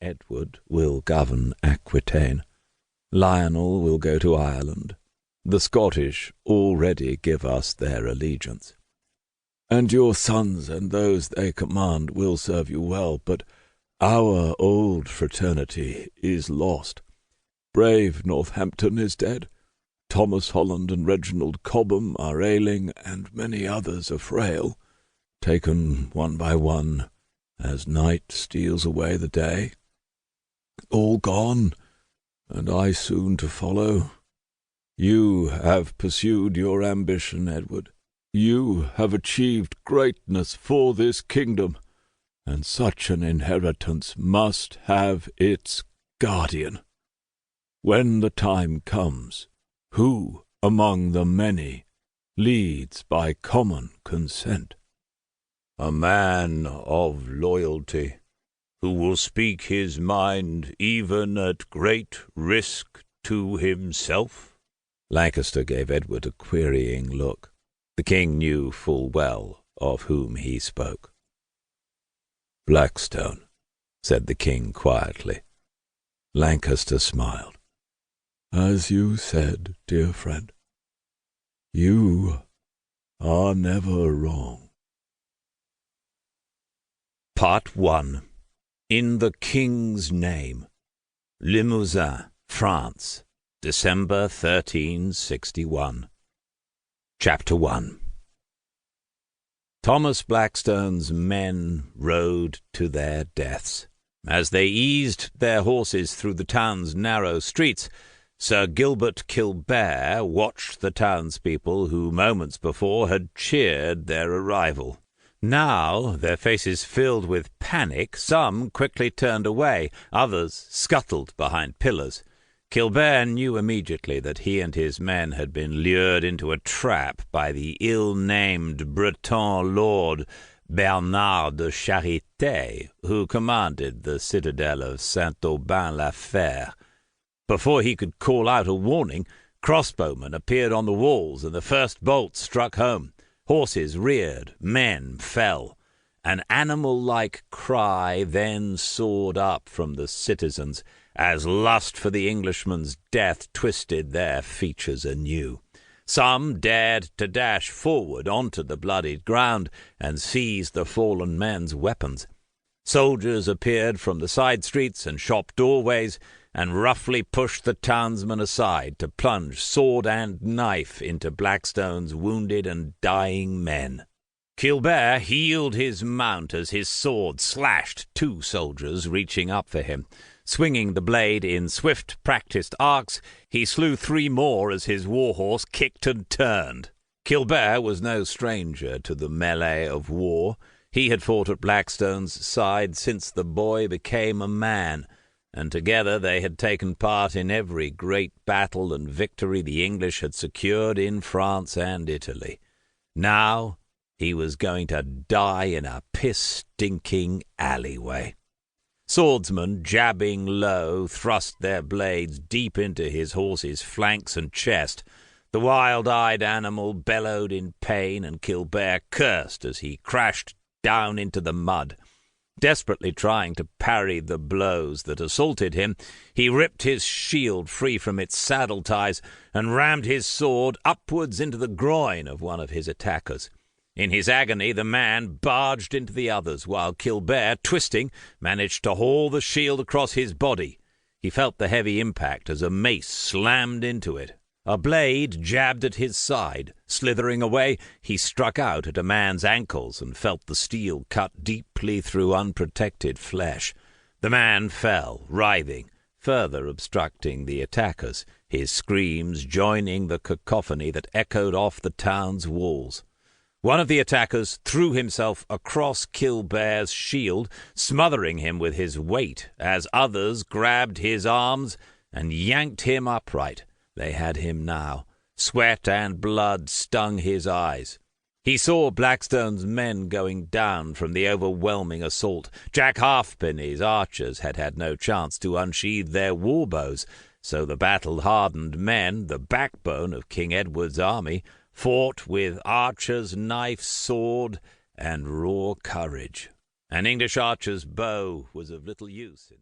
Edward will govern Aquitaine. Lionel will go to Ireland. The Scottish already give us their allegiance. And your sons and those they command will serve you well, but our old fraternity is lost. Brave Northampton is dead. Thomas Holland and Reginald Cobham are ailing, and many others are frail, taken one by one as night steals away the day. All gone, and I soon to follow. You have pursued your ambition, Edward. You have achieved greatness for this kingdom, and such an inheritance must have its guardian. When the time comes, who among the many leads by common consent? A man of loyalty, who will speak his mind even at great risk to himself. Lancaster gave Edward a querying look. The king knew full well of whom he spoke. "Blackstone," said the king quietly. Lancaster smiled. "As you said, dear friend, you are never wrong." Part 1. In the King's Name. Limousin, France, December 1361. Chapter 1. Thomas Blackstone's men rode to their deaths. As they eased their horses through the town's narrow streets, Sir Gilbert Kildare watched the townspeople who moments before had cheered their arrival. Now, their faces filled with panic, some quickly turned away, others scuttled behind pillars. Kildare knew immediately that he and his men had been lured into a trap by the ill-named Breton lord Bernard de Charité, who commanded the citadel of Saint-Aubin-la-Fère. Before he could call out a warning, crossbowmen appeared on the walls, and the first bolts struck home. Horses reared, men fell. An animal-like cry then soared up from the citizens, as lust for the Englishman's death twisted their features anew. Some dared to dash forward onto the bloodied ground and seize the fallen men's weapons. Soldiers appeared from the side streets and shop doorways, and roughly pushed the townsmen aside to plunge sword and knife into Blackstone's wounded and dying men. Kildare heeled his mount as his sword slashed two soldiers reaching up for him. Swinging the blade in swift, practised arcs, he slew three more as his war-horse kicked and turned. Kildare was no stranger to the melee of war. He had fought at Blackstone's side since the boy became a man, and together they had taken part in every great battle and victory the English had secured in France and Italy. Now he was going to die in a piss-stinking alleyway. Swordsmen, jabbing low, thrust their blades deep into his horse's flanks and chest. The wild-eyed animal bellowed in pain, and Kildare cursed as he crashed down into the mud. Desperately trying to parry the blows that assaulted him, he ripped his shield free from its saddle ties and rammed his sword upwards into the groin of one of his attackers. In his agony, the man barged into the others, while Kildare, twisting, managed to haul the shield across his body. He felt the heavy impact as a mace slammed into it. A blade jabbed at his side. Slithering away, he struck out at a man's ankles and felt the steel cut deeply through unprotected flesh. The man fell, writhing, further obstructing the attackers, his screams joining the cacophony that echoed off the town's walls. One of the attackers threw himself across Kildare's shield, smothering him with his weight, as others grabbed his arms and yanked him upright. They had him now. Sweat and blood stung his eyes. He saw Blackstone's men going down from the overwhelming assault. Jack Halfpenny's archers had had no chance to unsheathe their war-bows, so the battle-hardened men, the backbone of King Edward's army, fought with archer's knife, sword, and raw courage. An English archer's bow was of little use in